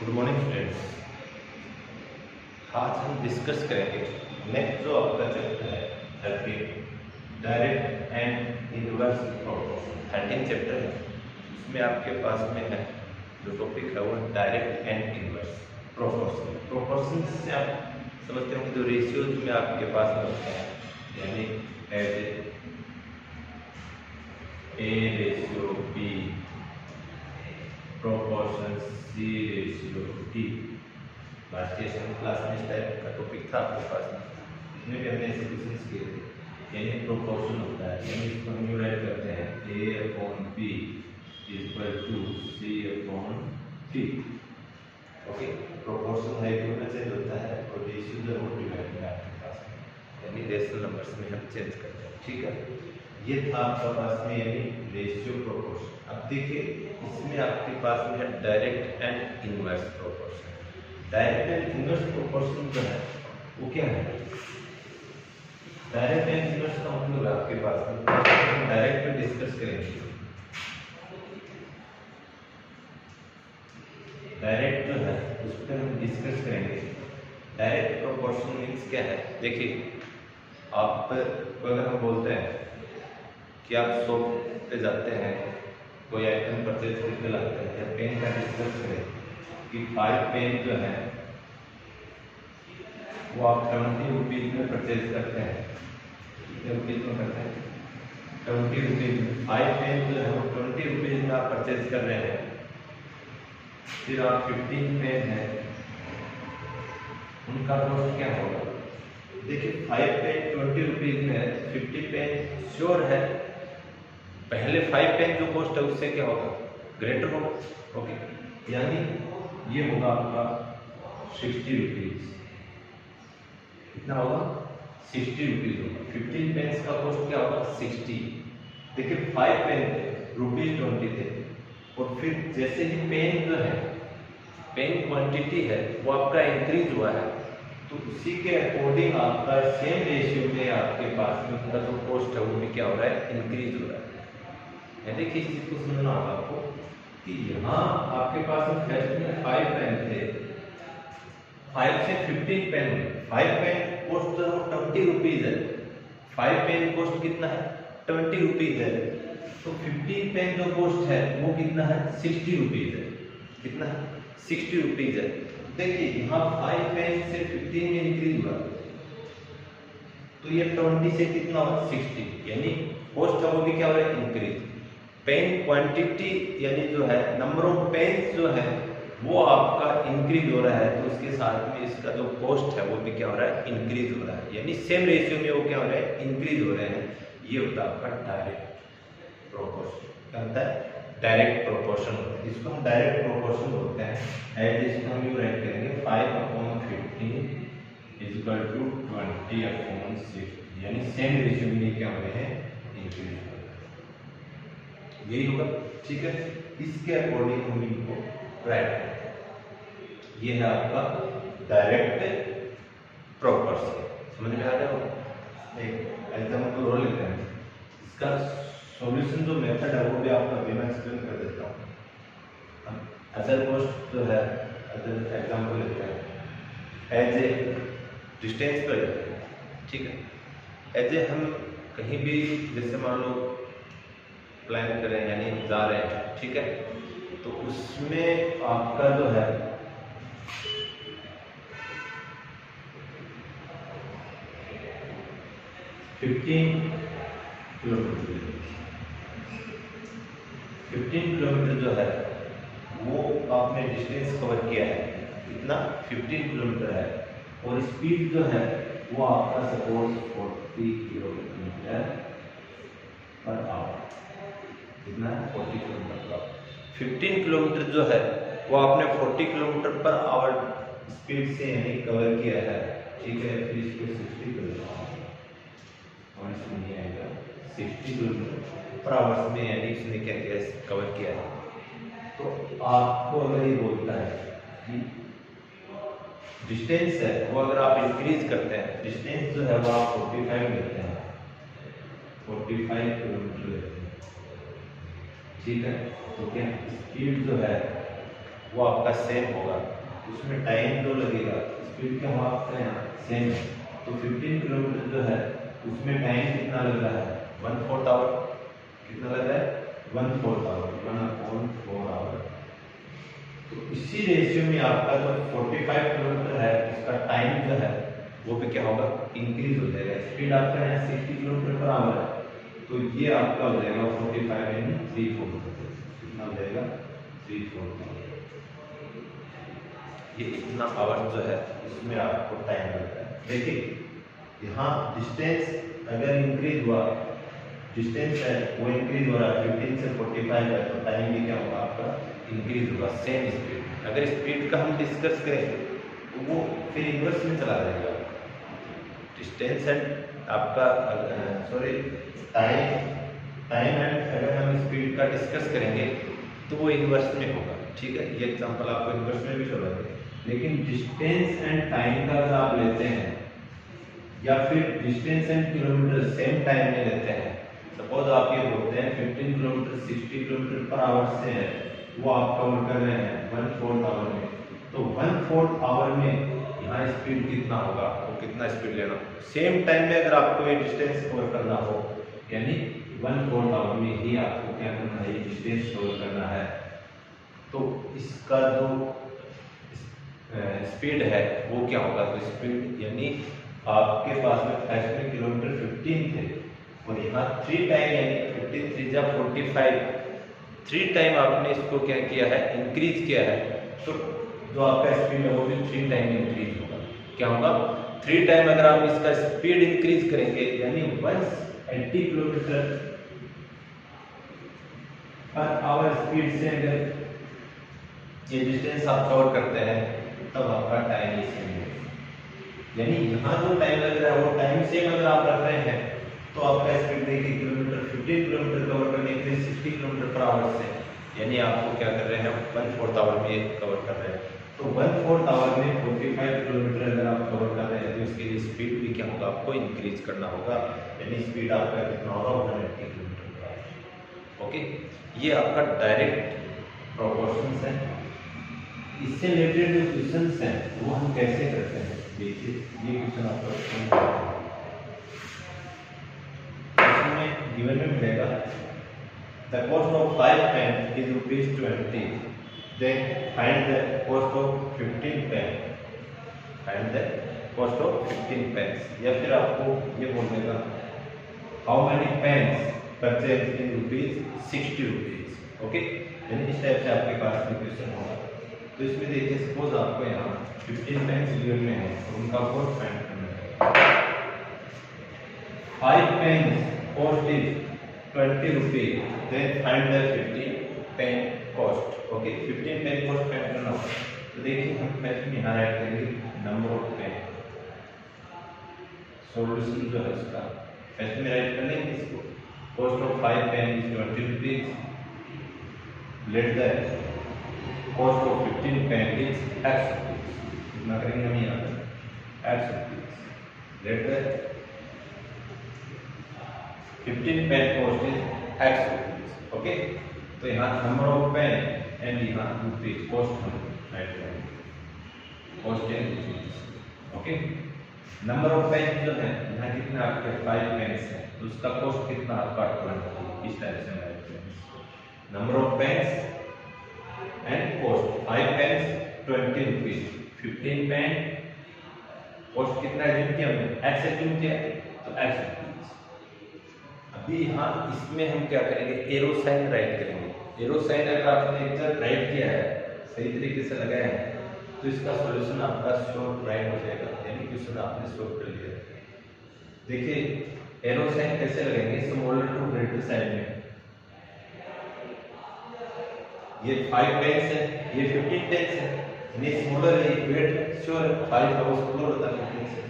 Good morning students. आज हम discuss करेंगे नेक्स्ट जो आपका चैप्टर है 13 direct and inverse proportion. 13 chapter है, उसमें आपके पास में है जो टॉपिक है वो direct and inverse proportion. Proportion से आप समझते हो कि जो रेशियोज में आपके पास में होते हैं, यानी as A ratio B proportion C ratio D. Last class में इस टाइप का टॉपिक था आपके पास में, इसमें भी हमने ऐसे क्वेश्चंस किए थे। यानी प्रोपोर्शन होता है, यानी इसको हम यूं राइट करते हैं A/B equal to C/D। Okay, proportion है कि में चेंज होता है और रेशियो जो है डिवाइड में आपके पास में, यानी रेशनल नंबर्स में हम चेंज करते हैं। ठीक है, ये था आपके पास में यानी रेशियो प्रोपोर्शन। अब देखिए इसमें आपके पास में है direct and inverse proportion. Direct and inverse proportion जो है वो क्या है? डायरेक्ट एंड इनवर्स का मतलब आपके पास में डायरेक्ट पे डिस्कस करेंगे। डायरेक्ट जो है उस पर हम डिस्कस करेंगे। डायरेक्ट प्रोपोर्शन मीन्स क्या है? देखिए आप अगर हम बोलते हैं कि आप शॉप पे जाते हैं, कोई आइटम परचेज करके लाते हैं, या पेन का डिस्कस करें कि 5 पेन जो है वो आप 20 रुपीज़ में परचेज करते हैं। कितने रुपीज़ में करते हैं? 20 रुपीज़ में। 5 पेन जो है वो 20 रुपीज़ में आप परचेज कर रहे हैं। फिर आप 15 पेन है, उनका कॉस्ट क्या होगा? देखिए 5 पेन 20 रुपीज़ में है, 50 पेन श्योर है पहले 5 पेन जो कॉस्ट है उससे क्या होगा? ग्रेटर होगा। ओके, यानी ये होगा आपका 60 रुपीज़। कितना होगा? 60 रुपीज़ होगा। 15 पेन्स का कॉस्ट क्या होगा? 60। देखिए 5 पेन थे, ₹20 थे, और फिर जैसे ही पेन जो है, पेन क्वांटिटी है वो आपका इंक्रीज हुआ है, तो उसी के अकॉर्डिंग आपका सेम रेशियो में आपके पास में उनका जो कॉस्ट है वो भी क्या हो रहा है? इंक्रीज हो रहा है। देखिए इस चीज को समझना होगा आपको कि यहाँ आपके पास में फर्स्ट में 5 पेन थे, 5 से 15 पेन हुए। 5 पेन कॉस्ट जो 20 रुपीज़ है, 5 पेन कॉस्ट कितना है? 20 रुपीज़ है, तो 15 पेन जो कॉस्ट है वो कितना है? 60 रुपीज़ है। कितना है? 60 रुपीज़ है। देखिए यहाँ 5 पेन से 15 में इंक्रीज हुआ, तो ये 20 से कितना हुआ? 60, यानी कॉस्ट है वो भी क्या हो रहा है? इंक्रीज। पेन क्वांटिटी यानी जो है नंबर ऑफ पेन्स जो है वो आपका इंक्रीज हो रहा है, तो उसके साथ में इसका जो कॉस्ट है वो भी क्या हो रहा है? इंक्रीज हो रहा है, यानी सेम रेशियो में वो क्या हो रहा है? इंक्रीज हो रहे हैं। ये होता है आपका डायरेक्ट प्रोपोर्शन। क्या होता है? डायरेक्ट प्रोपोर्शन होता है। इसको हम डायरेक्ट प्रोपोर्शन बोलते हैं। एज इसको हम यूं राइट करेंगे 5/15 इक्वल टू 20/60, यानी सेम रेशियो में क्या हो रहे हैं? इंक्रीज हो रहे हैं। यही होगा। ठीक है, इसके अकॉर्डिंग हम इनको राइट करते हैं। ये है आपका डायरेक्ट प्रोपोर्शन। समझ में आ रहा होगा? एक एग्जाम्पल रोल लेते हैं, इसका सॉल्यूशन जो मेथड है वो भी आपका मैं एक्सप्लेन कर देता हूँ। अदर कॉस्ट जो है, अदर एग्जाम्पल लेते हैं एज ए डिस्टेंस पर लेते हैं। ठीक है, एज ए हम कहीं भी जैसे मान लो प्लान करें, यानी जा रहे हैं, ठीक है, तो उसमें आपका जो है 15 किलोमीटर जो है वो आपने डिस्टेंस कवर किया है। कितना? 15 किलोमीटर है, और स्पीड जो है वो आपका सपोज 40 किलोमीटर पर आवर। कितना है? 40 किलोमीटर पर आवर। 15 किलोमीटर जो है वो आपने 40 किलोमीटर पर आवर स्पीड से यानी कवर किया है। ठीक है, फिर इसको 60 कर देता हूँ, और इसमें नहीं आएगा 60 किलोमीटर पर आवर में, यानी इसने क्या किया? कवर किया है। तो आपको अगर ये बोलता है कि डिस्टेंस है वो अगर आप इंक्रीज करते हैं, डिस्टेंस जो है वो आप 45 लेते हैं, 45 किलोमीटर लेते हैं। ठीक है, तो क्या स्पीड जो है वो आपका सेम होगा, उसमें टाइम जो लगेगा, स्पीड क्या हुआ आपका यहाँ सेम है, तो 15 किलोमीटर जो है उसमें टाइम कितना लग रहा है 1/4 आवर। कितना लग रहा है 1/4 आवर, 1/4 आवर। तो इसी रेशियो में आपका जो 45 किलोमीटर है उसका टाइम जो है वो भी क्या होगा इंक्रीज हो जाएगा। स्पीड आपका यहाँ 60 किलोमीटर पर आवर है, तो ये आपका हो जाएगा 45 यानी 3/4। कितना हो जाएगा 3/4। ये इतना आवर जो है इसमें आपको टाइम लगता है। देखिए यहाँ डिस्टेंस अगर इंक्रीज हुआ, डिस्टेंस है वो इंक्रीज हो रहा है 15 से 45 है, तो टाइम भी क्या होगा आपका इंक्रीज होगा सेम स्पीड। अगर स्पीड का हम डिस्कस करें तो वो फिर इन्वर्स में चला जाएगा। डिस्टेंस एंड आपका टाइम एंड अगर हम स्पीड का डिस्कस करेंगे तो वो इन्वर्स में होगा। ठीक है, ये एग्जांपल आपको इन्वर्स में भी चलाएंगे। लेकिन डिस्टेंस एंड टाइम का अगर आप लेते हैं या फिर distance and kilometre same time में लेते हैं, सपोज आप ये बोलते हैं 15 किलोमीटर 60 किलोमीटर पर आवर से है, वो आप कवर कर रहे हैं 1/4 आवर में, तो 1/4 आवर में यहाँ स्पीड कितना होगा, वो कितना स्पीड लेना। सेम टाइम में अगर आपको ये डिस्टेंस कवर करना हो यानी 1/4 आवर में ही आपको क्या करना है, डिस्टेंस कवर करना है, तो इसका जो स्पीड है वो क्या होगा। तो स्पीड यानी आपके पास में फर्स्ट में किलोमीटर 15 थे और यहाँ 3 टाइम यानी 15 3 45, 3 टाइम आपने इसको क्या किया है इंक्रीज किया है, तो जो आपका स्पीड है वो भी 3 टाइम इंक्रीज होगा। क्या होगा 3 टाइम अगर आप इसका स्पीड इंक्रीज करेंगे यानी 180 किलोमीटर पर आवर स्पीड से अगर ये डिस्टेंस आप कवर करते हैं तब आपका टाइम सेम है। यानी यहाँ जो टाइम लग रहा है वो टाइम सेम अगर आप रख रहे हैं तो आपका स्पीड देखिए किलोमीटर 15 किलोमीटर कवर करने के लिए 60 किलोमीटर पर आवर से, यानी आपको क्या कर रहे हैं 1/4 आवर में कवर कर रहे हैं। तो 1/4 आवर में 45 किलोमीटर अगर आप कवर कर रहे हैं तो इसके लिए स्पीड भी क्या होगा आपको इंक्रीज करना होगा, यानी स्पीड आपका कितना होगा 180 किलोमीटर पर आवर। ओके, ये आपका डायरेक्ट प्रोपोर्शंस है। इससे रिलेटेड जो क्वेश्चंस हैं वो हम कैसे करते हैं, देखिए ये क्वेश्चन आपका इसमें गिवन में मिलेगा the cost of 5 pen is ₹20, then find the cost of 15 pen, find the cost of 15 pens, या फिर आपको ये बोल देगा how many pens purchase in ₹60। Okay, यानी इस टाइप से आपके पास में क्वेश्चन होगा। तो इसमें देखिए सपोज आपको यहाँ 15 पेन्स गिवन में है और उनका कॉस्ट फाइंड करना है। 5 pens cost is ₹20, then find the 15 pen cost. Okay, 15 pen cost find करना होगा। तो देखिए हम पहले में यहाँ राइट करेंगे नंबर ऑफ पेन, सॉल्यूशन जो है उसका पहले में राइट कर लेंगे इसको। Cost of 5 pen is ₹20, let the cost of 15 pen is X। कितना करेंगे हम यहाँ पर X, let the 15 pen cost is X। Okay, तो यहाँ नंबर ऑफ पेन एंड यहाँ रुपीज कॉस्ट हम राइट करेंगे, cost in rupees. Okay, number of pen जो है यहाँ कितना आपके 5 पेन्स है तो उसका कॉस्ट कितना आपका 20, इस टाइप से राइट करेंगे। Number of pens and cost 5 pens ₹20, 15 pen cost कितना एज्यूम किया हमने X एज्यूम किया तो X रुपीज। अभी यहाँ इसमें हम क्या करेंगे एरो साइन राइट करेंगे। एरो साइन अगर आपने एक बार राइट किया है सही तरीके से लगाया है तो इसका सॉल्यूशन आपका शॉर्ट राइट हो जाएगा, यानी क्वेश्चन आपने सॉल्व कर लिया। देखिए एरो साइन कैसे लगेंगे, स्मॉलर टू ग्रेटर साइड में। ये 5 पेन्स है, ये 15 पेन्स है, यानी स्मॉलर है, वेट श्योर 5 का स्मॉलर होता है 15 से।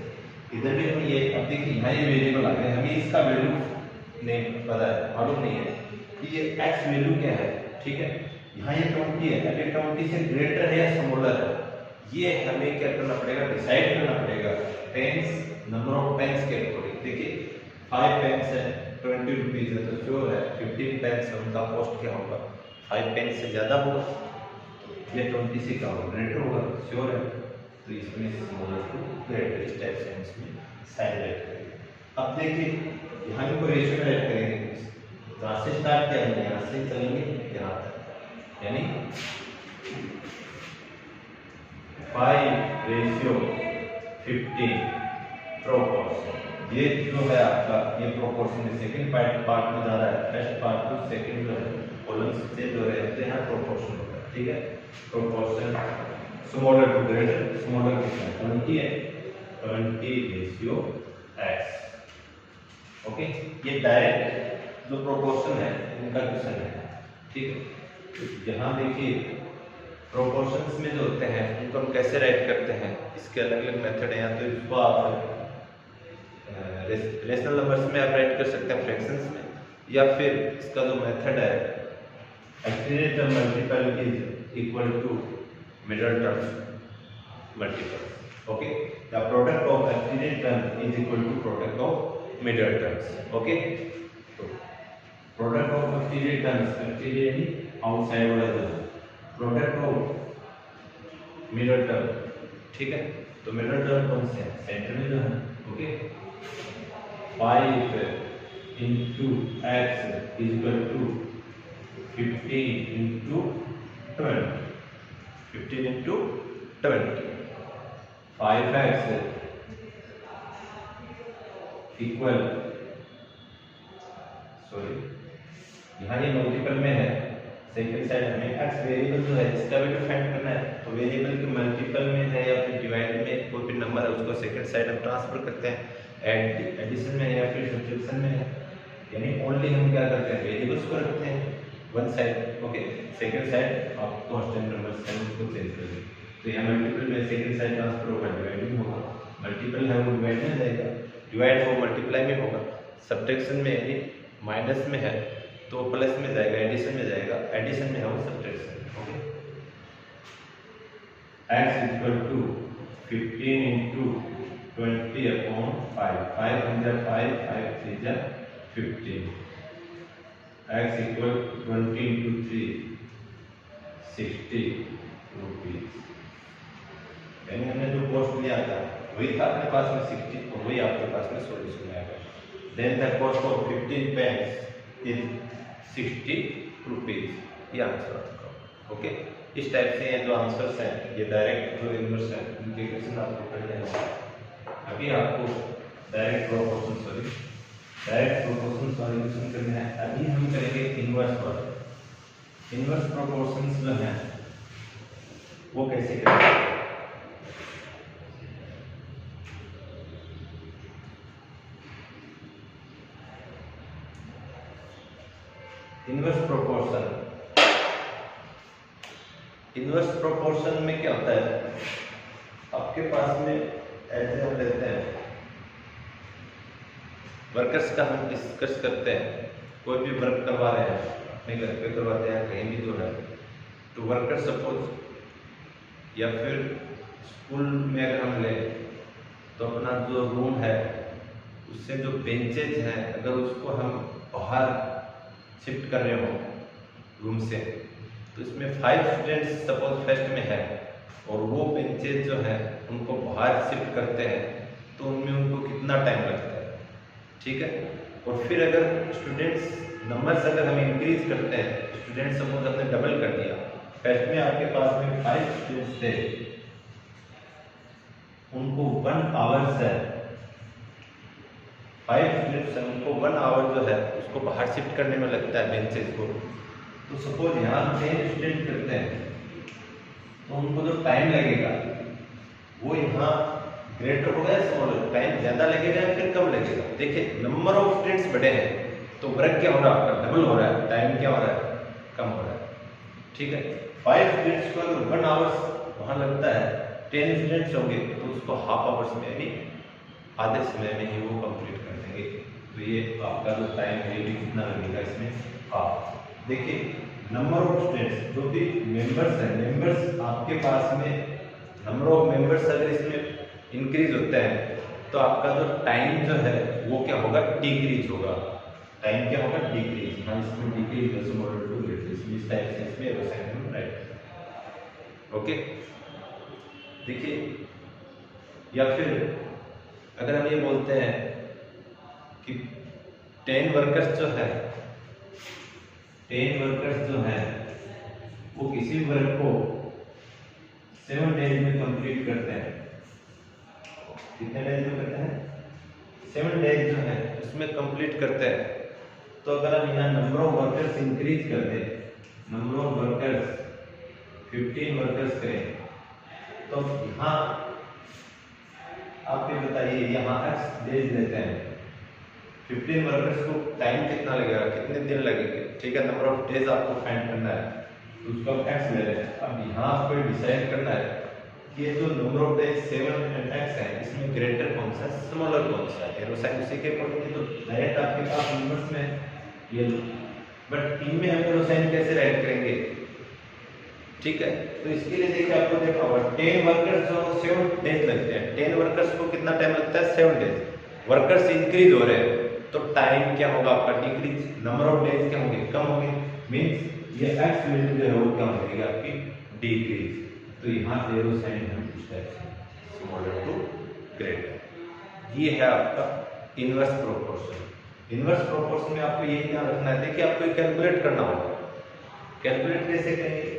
इधर भी हम ये अब देखिए यहाँ ये वेरिएबल आ गए, हमें इसका वैल्यू नहीं पता है, मालूम नहीं है कि ये x वैल्यू क्या है। ठीक है, यहाँ ये 20 है, अगर 20 से ग्रेटर है या स्मॉलर है ये हमें क्या करना पड़ेगा, डिसाइड करना पड़ेगा पेन्स नंबर ऑफ पेन्स के अकॉर्डिंग। देखिए 5 पेन्स है ₹20 है तो श्योर है 15 पेन्स है उनका कॉस्ट क्या होगा 5 पेन्स से ज़्यादा होगा। ये 20 से क्या होगा, ग्रेटर होगा, श्योर है। तो इसमें स्मॉलर टू ग्रेटर इस टाइप से इसमें साइन राइट करेंगे। अब देखिए यहाँ को रेशियो में राइट करेंगे, जहाँ से स्टार्ट किया हमने यहाँ से चलेंगे यहाँ तक, यानी 5:15 प्रोपोर्शन। ये जो है आपका ये प्रोपोर्शन सेकंड पार्ट में जा रहा है, फर्स्ट पार्ट टू सेकंड जो है कॉलम्स से जो रहते हैं प्रोपोर्शन होता है, ठीक है। Proportion smaller to greater, smaller कितना 20 है, 20:x। ओके, ये डायरेक्ट जो प्रोपोर्शन है इनका क्वेश्चन है, ठीक है। यहाँ देखिए प्रोपोर्शंस में जो होते हैं उनको हम कैसे राइट करते हैं, इसके अलग अलग मेथड हैं। या तो इसको आप रेशनल नंबर्स में आप राइट कर सकते हैं, फ्रैक्शंस में, या फिर इसका जो मेथड है excellent multiple is equal to middle terms multiple. Okay, the product of excellent term is equal to product of middle terms. Okay, तो product of excellent terms excellent outside वाला जो प्रोडक्ट ऑफ मिडल टर्म, ठीक है। तो middle term कौन से है, centre में जो है। Okay, 5 into x is equal to 15 into 20, 15 into 20, 5x equal, sorry यहाँ ये मल्टीपल में है, सेकंड साइड हमें x वेरिएबल जो है इसका भी फाइंड करना है। तो वेरिएबल के मल्टीपल में है या फिर डिवाइड में कोई भी नंबर है उसको सेकंड साइड हम ट्रांसफर करते हैं, एडिशन में या फिर सब्ट्रैक्शन में है, यानी ओनली हम क्या करते हैं वेरिएबल्स को रखते हैं one side. Okay, second side आप कांस्टेंट नंबर से उसको चेंज कर दें। तो यहाँ मल्टीपल में सेकंड साइड ट्रांसफर होगा, डिवाइड होगा, मल्टीपल है वो डिवाइड में जाएगा, डिवाइड वो मल्टीप्लाई में होगा, सब्ट्रैक्शन में यानी माइनस में है तो प्लस में जाएगा, एडिशन में जाएगा, एडिशन में है वो subtraction. Okay, x equal to 15 into 20/5, 5 × 5, 5 3 15, x equal 20 into 3, 60 rupees. यानी हमने जो कॉस्ट लिया था वही था अपने पास में 60, और वही आपके पास में सॉल्यूशन आएगा। Then the cost of 15 pence is 60 rupees, ये आंसर आपका। ओके, इस टाइप से ये जो आंसर्स हैं ये डायरेक्ट जो इनवर्स है इंटीग्रेशन आपको कर लेना है। अभी आपको डायरेक्ट प्रोपोर्शन सॉल्यूशन करना है। अभी हम करेंगे इनवर्स पर। इनवर्स प्रोपोर्शंस जो हैं वो कैसे करेंगे, इनवर्स प्रोपोर्शन में क्या होता है, आपके पास में ऐसे हम लेते हैं वर्कर्स का, हम डिस्कस करते हैं, कोई भी वर्क करवा रहे हैं अपने घर पे करवाते हैं कहीं भी जो है, तो वर्कर सपोज या फिर स्कूल में अगर हम लें तो अपना जो रूम है उससे जो बेंचेज हैं अगर उसको हम बाहर शिफ्ट कर रहे हो रूम से, तो इसमें 5 स्टूडेंट्स सपोज फर्स्ट में है और वो बेंचेज जो है उनको बाहर शिफ्ट करते हैं तो उनमें उनको कितना टाइम लगता है, ठीक है। और फिर अगर स्टूडेंट्स नंबर्स अगर हम इंक्रीज करते हैं, स्टूडेंट्स सपोज हमने डबल कर दिया, फर्स्ट में आपके पास में 5 स्टूडेंट्स थे, उनको 1 आवर्स है, 5 स्टूडेंट्स हैं उनको 1 आवर जो है उसको बाहर शिफ्ट करने में लगता है बेंचेज को। तो सपोज यहाँ 10 स्टूडेंट करते हैं तो उनको जो टाइम लगेगा वो यहाँ ग्रेटर होगा या स्मॉलर, टाइम ज्यादा लगेगा या फिर कम लगेगा। देखिए नंबर ऑफ स्टूडेंट्स बढ़े हैं तो वर्क क्या हो रहा है आपका डबल हो रहा है, टाइम क्या हो रहा है कम हो रहा है, ठीक है। 5 स्टूडेंट्स को अगर 1 आवर्स वहाँ लगता है, 10 स्टूडेंट्स होंगे तो उसको हाफ आवर्स में यानी आधे समय में ही वो कंप्लीट कर देंगे। तो ये आपका जो टाइम है ये कितना लगेगा इसमें हाफ। देखिए नंबर ऑफ स्टूडेंट्स जो भी मेंबर्स हैं, मेंबर्स आपके पास में नंबर ऑफ मेंबर्स अगर इसमें इंक्रीज होता है तो आपका जो टाइम जो है वो क्या होगा डिक्रीज होगा, टाइम क्या होगा डिक्रीज। हाँ इसमें डिक्रीज है स्मॉलर टू ग्रेटर, इस टाइप से इसमें राइट। ओके, देखिए, या फिर अगर हम ये बोलते हैं कि 10 वर्कर्स जो है, 10 वर्कर्स जो है वो किसी वर्क को 7 डेज में कंप्लीट करते हैं। कितने डेज में करते हैं? 7 डेज जो है उसमें कंप्लीट करते हैं। तो अगर हम यहाँ नंबर ऑफ वर्कर्स इंक्रीज कर दें, नंबर ऑफ वर्कर्स 15 वर्कर्स करें, तो यहाँ आप ये बताइए, यहाँ x डेज लेते हैं, 15 वर्कर्स को टाइम कितना लगेगा, कितने दिन लगेंगे? ठीक है, नंबर ऑफ डेज आपको फाइंड करना है, तो उसको आप x ले रहे हैं। अब यहाँ आपको डिसाइड करना है कि ये जो number of days 7 and x है, इसमें ग्रेटर कौन सा, स्मॉलर कौन सा है। एरो साइन उसी के अकॉर्डिंग तो डायरेक्ट आपके पास नंबर्स में ये, बट इनमें हम एरो साइन कैसे राइट करेंगे? ठीक है, तो इसके लिए देखिए, आपको देखा होगा 10 वर्कर्स जो 7 डेज लगते हैं। 10 वर्कर्स को कितना टाइम लगता है? 7 डेज। वर्कर्स इंक्रीज हो रहे हैं तो टाइम क्या होगा आपका? डिक्रीज। नंबर ऑफ डेज क्या होंगे? कम होंगे। मींस ये x वैल्यू जो है वो क्या हो जाएगी आपकी? डिक्रीज। तो यहाँ एरो साइन हम इस टाइप से स्मॉलर टू ग्रेटर। ये है आपका इनवर्स प्रोपोर्शन। इनवर्स प्रोपोर्शन में आपको ये ध्यान रखना है, देखिए आपको कैलकुलेट करना होगा। कैलकुलेट कैसे करेंगे?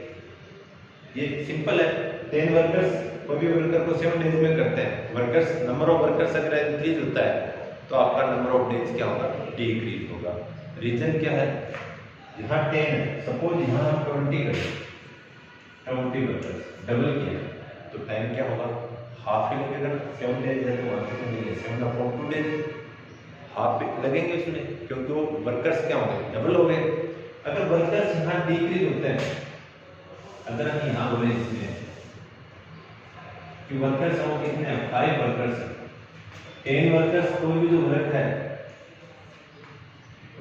ये सिंपल है, 10 वर्कर्स कोई भी वर्कर को 7 डेज में करते हैं। वर्कर्स, नंबर ऑफ वर्कर्स अगर इंक्रीज होता है तो आपका नंबर ऑफ डेज क्या होगा? डिक्रीज होगा। रीजन क्या है? यहाँ 10 है, सपोज यहाँ हम 20 करें, 20 वर्कर्स डबल किया तो टाइम क्या होगा? हाफ ही लगेगा। 7 डेज है तो 7/2 डेज हाफ लगेंगे उसमें, क्योंकि वो वर्कर्स क्या होंगे? डबल हो गए। अगर वर्कर्स यहाँ डिक्रीज होते हैं, अगर हम यहाँ बोले इसमें कि वर्कर्स हो कितने हैं? 5 वर्कर्स। 10 वर्कर्स कोई भी जो वर्क है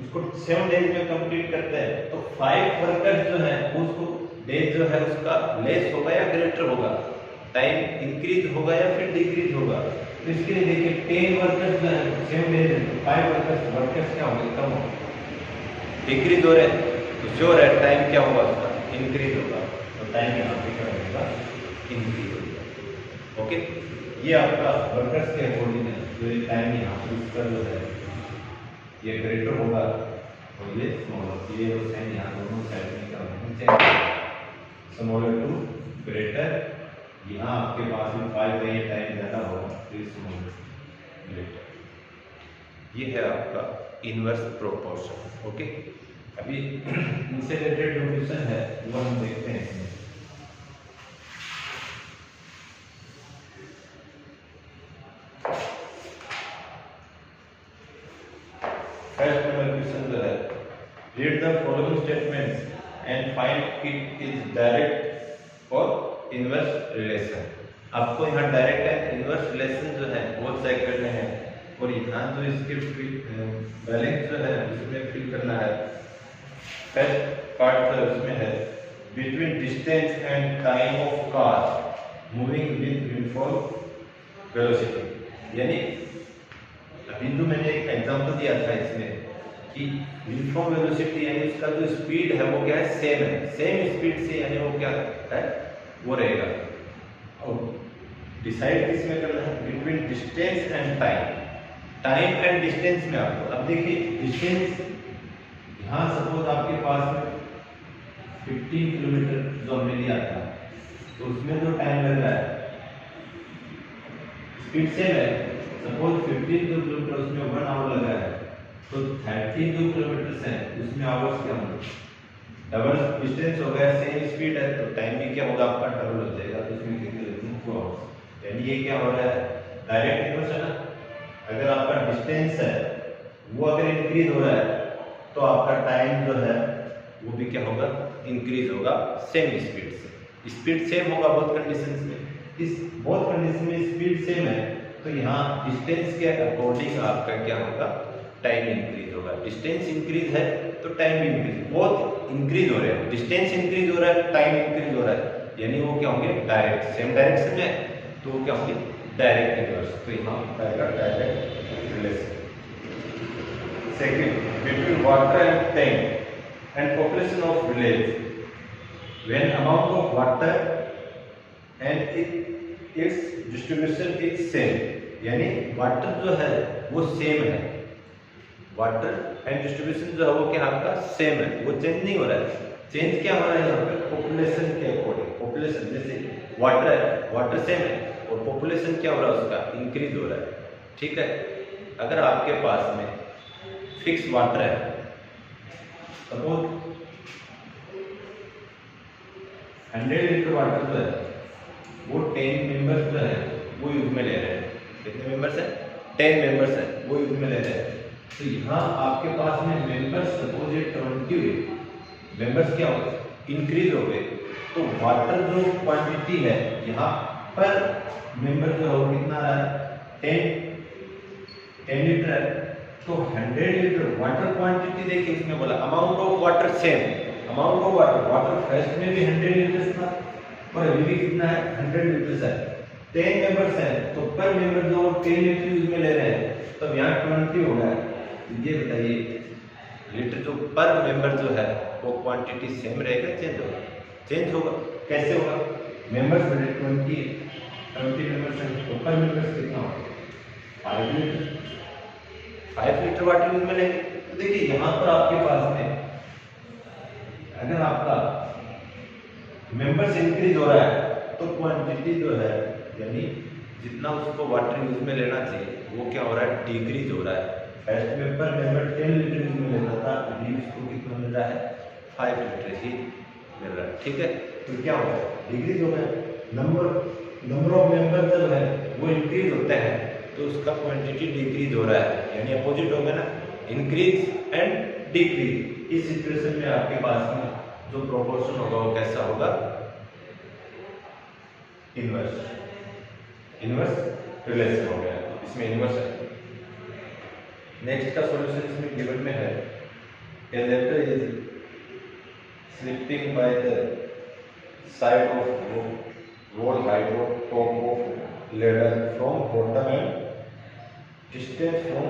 उसको 7 डेज में कंप्लीट करते हैं, तो 5 वर्कर्स जो है उसको डेज जो है उसका लेस होगा या ग्रेटर होगा? टाइम इंक्रीज होगा या फिर डिक्रीज होगा? तो इसके लिए देखिए 10 वर्कर्स जो है 7 डेज है, तो 5 वर्कर्स क्या होंगे? कम होंगे। डिक्रीज हो रहे हैं तो श्योर है टाइम क्या होगा? उसका इंक्रीज होगा। तो टाइम यहाँ पे क्या होगा? इंक्रीज होगा। ओके, ये आपका वर्कर्स के अकॉर्डिंग है। जो ये टाइम यहाँ पे उसका जो है ये ग्रेटर होगा और ये स्मॉलर। ये साइन यहाँ दोनों साइड में क्या होगा? Smaller to greater. यहाँ आपके पास में 5 है, ये टाइम ज़्यादा होगा, तो स्मॉलर ग्रेटर। ये है आपका इनवर्स प्रोपोर्शन। ओके, अभी इनसे रिलेटेड जो क्वेश्चन है वो हम देखते हैं इसमें। फर्स्ट नंबर क्वेश्चन जो है, read the following statements and find it is direct और इनवर्स रिलेशन। आपको यहाँ डायरेक्ट एंड इनवर्स रिलेशन जो है वो चेक करने हैं, और यहाँ जो इसके बैलेंस जो है उसमें फिल करना है। फर्स्ट पार्ट जो उसमें है, between distance and time of car moving with uniform velocity. यानी अभी जो मैंने एक एग्जांपल दिया था इसमें कि यूनिफॉर्म वेलोसिटी यानी उसका जो स्पीड है वो क्या है? सेम है। सेम स्पीड से यानी वो क्या है? वो रहेगा। और डिसाइड किसमें करना है? Between distance and time. Time and distance में आपको, अब देखिए डिस्टेंस, यहाँ सपोज आपके पास में 15 किलोमीटर जो हमने लिया था, तो उसमें जो टाइम लग रहा है स्पीड सेम है। सपोज 15 किलोमीटर उसमें 1 आवर लगा है, तो 32 किलोमीटर है उसमें आवर्स क्या होंगे? डबल डिस्टेंस हो गया, सेम स्पीड है, तो टाइम भी क्या होगा आपका? डबल हो जाएगा। तो इसमें कितने लगेंगे? 2 आवर्स। यानी ये क्या हो रहा है? डायरेक्ट इनवर्स है ना। अगर आपका डिस्टेंस है वो अगर इंक्रीज हो रहा है तो आपका टाइम जो है वो भी क्या होगा? इंक्रीज होगा सेम स्पीड से। स्पीड सेम होगा बोथ कंडीशंस में। इस बोथ कंडीशन में स्पीड सेम है, तो यहाँ डिस्टेंस के अकॉर्डिंग आपका क्या होगा? टाइम इंक्रीज होगा। डिस्टेंस इंक्रीज है तो टाइम भी इंक्रीज, बहुत इंक्रीज हो रहे हैं। डिस्टेंस इंक्रीज हो रहा है, टाइम इंक्रीज हो रहा है, यानी वो क्या होंगे? डायरेक्ट, सेम डायरेक्शन में, तो वो क्या होंगे? Direct inverse. तो यहाँ आएगा direct relation. Second, between water and tank and population of village, when amount of water and it's distribution is same, यानी वाटर जो है वो सेम है, वाटर एंड डिस्ट्रीब्यूशन जो है वो क्या आपका सेम है, वो चेंज नहीं हो रहा है। चेंज क्या हो रहा है यहाँ पे, पॉपुलेशन के अकॉर्डिंग, पॉपुलेशन जैसे वाटर है, वाटर सेम है और पॉपुलेशन क्या हो रहा है उसका इंक्रीज हो रहा है, ठीक है। अगर आपके पास में फिक्स वाटर है, सपोज 100 लीटर वाटर जो है वो 10 मेंबर्स जो है वो यूज में ले रहे हैं, कितने मेंबर्स हैं, 10 मेंबर्स हैं वो यूज में ले रहे हैं। तो यहाँ आपके पास में मेंबर्स सपोज ये 20 हुए, मेंबर्स क्या हो गए इंक्रीज हो गए, तो वाटर जो क्वांटिटी है यहाँ पर मेंबर जो है वो कितना रहा है 10 लीटर है, तो 100 लीटर वाटर क्वांटिटी देखिए इसमें बोला amount of water same, amount of water, water first में भी 100 लीटर्स था और अभी भी कितना है 100 लीटर्स है, 10 मेंबर्स हैं तो पर मेंबर जो 10 लीटर यूज में ले रहे हैं, तो यहाँ 20 हो गया। ये बताइए लीटर जो पर मेंबर जो है वो क्वांटिटी सेम रहेगा चेंज होगा, चेंज होगा, कैसे होगा, मेंबर्स बड़े 20 मेंबर्स हैं तो पर मेंबर्स कितना होगा 5 लीटर वाटर यूज में लेंगे। तो देखिए यहाँ पर आपके पास में अगर आपका मेंबर्स इंक्रीज हो रहा है तो क्वांटिटी जो है यानी जितना उसको वाटर यूज में लेना चाहिए वो क्या हो रहा है डिक्रीज हो रहा है। फर्स्ट में पर मेंबर 10 लीटर यूज में लेता था, अभी उसको कितना मिल रहा है 5 लीटर ही मिल रहा है, ठीक है। तो क्या होगा डिक्रीज हो गया, नंबर ऑफ मेंबर जो है वो इंक्रीज होता है तो उसका क्वांटिटी डिक्रीज हो रहा है, यानी अपोजिट हो गया ना, इंक्रीज एंड डिक्रीज। इस सिचुएशन में आपके पास में जो प्रोपोर्शन होगा वो कैसा होगा इनवर्स रिलेशन हो गया, इसमें इनवर्स है। नेक्स्ट का सॉल्यूशन इसमें गिवन में है, a letter is slipping by the side of road height of top of ladder from bottom and distance from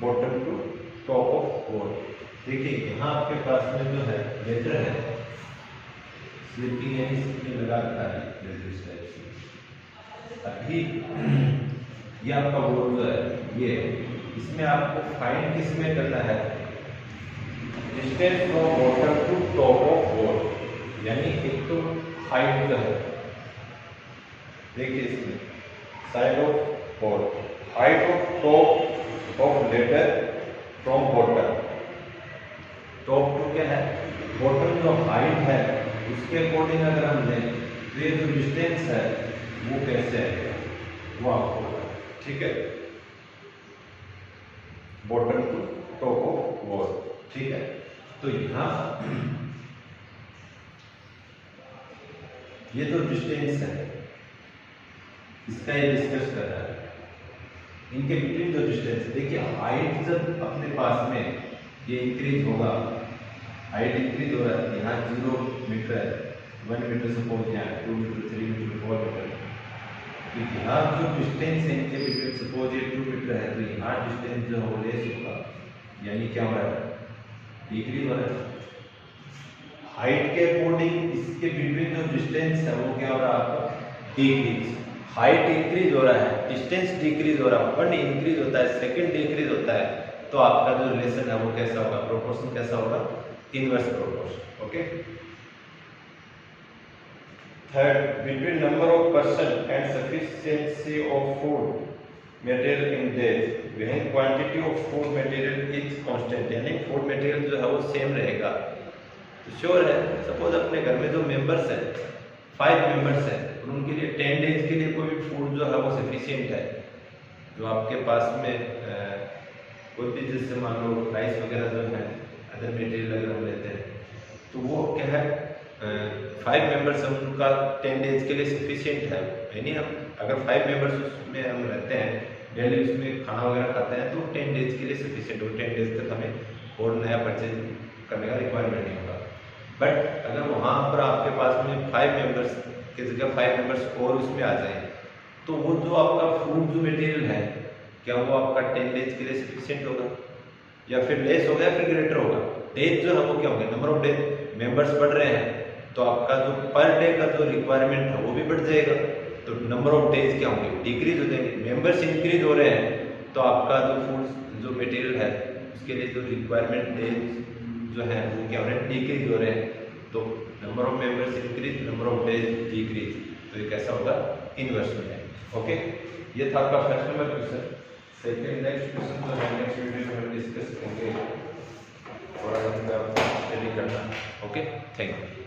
bottom to top of road। देखिए यहाँ आपके पास में जो है लेटर है, स्लिपिंग यानी इसमें लगा रखा है अभी ये आपका बोर्ड जो है ये, इसमें आपको फाइंड किस में करना है, distance from bottom to top of board, यानी एक तो हाइट जो है देखिए इसमें side of board, height of top of letter from bottom, top to क्या है बॉटम जो हाइट है उसके अकॉर्डिंग अगर हम लें तो ये जो डिस्टेंस है वो कैसे है वो आपको, ठीक है, bottom to top of wall, ठीक है। तो यहां ये जो डिस्टेंस है इसका ये डिस्कस कर रहा है, इनके बिटवीन जो डिस्टेंस देखिए हाइट जब अपने पास में ये इंक्रीज होगा, हाइट इंक्रीज हो रहा है, यहाँ 0 मीटर है, 1 मीटर सपोज, यहाँ 2 मीटर 3 मीटर 4 मीटर, यहाँ जो डिस्टेंस है इनके बिटवीन सपोज ये 2 मीटर है तो यहाँ डिस्टेंस जो है लेस होगा, यानी क्या हो रहा है डिक्रीज हो रहा है। हाइट के अकॉर्डिंग इसके बिटवीन जो डिस्टेंस है वो क्या हो रहा है आपका डिक्रीज, हाइट इंक्रीज हो रहा है, डिस्टेंस डिक्रीज हो रहा है, वन इंक्रीज होता है, सेकंड डिक्रीज होता है, तो आपका जो रिलेशन है वो कैसा होगा, प्रोपोर्शन कैसा होगा inverse proportion, okay. Third, between number of person and sufficiency of food material in days when quantity of food material is constant, यानी फूड मटेरियल जो है वो सेम रहेगा। तो श्योर है सपोज अपने घर में जो मेंबर्स हैं 5 मेंबर्स हैं और उनके लिए 10 डेज के लिए कोई भी फूड जो है वो सफिशिएंट है, जो आपके पास में कोई भी जैसे मान लो राइस वगैरह जो है अदर मटेरियल अगर हम लेते हैं तो वो क्या है 5 मेंबर्स उनका 10 डेज के लिए सफिशिएंट है, यानी हम अगर 5 मेंबर्स उसमें हम रहते हैं डेली उसमें खाना वगैरह खाते हैं तो 10 डेज के लिए सफिशिएंट हो, 10 डेज तक हमें और नया परचेज करने का रिक्वायरमेंट नहीं होगा। बट अगर वहाँ पर आपके पास में 5 मेंबर्स की जगह 5 मेंबर्स और उसमें आ जाए तो वो जो आपका फूड जो मटेरियल है क्या वो आपका 10 डेज के लिए सफिशिएंट होगा या फिर लेस होगा या फिर ग्रेटर होगा। डेज जो है वो क्या होगा, नंबर ऑफ डेज, मेंबर्स बढ़ रहे हैं तो आपका जो पर डे का जो रिक्वायरमेंट है वो भी बढ़ जाएगा, तो नंबर ऑफ डेज क्या होंगे, डिक्रीज हो जाएंगे। मेंबर्स इंक्रीज हो रहे हैं तो आपका जो फूड जो मटेरियल है उसके लिए जो रिक्वायरमेंट डेज जो है वो क्या हो रहे हैं, डिक्रीज हो रहे हैं। तो number of members increase, number of days decrease, तो ये कैसा होगा, इनवर्स में है। ओके, ये था आपका first number question. Second next question जो है नेक्स्ट वीडियो में हम डिस्कस करेंगे, थोड़ा सा स्टडी करना। Okay, thank you.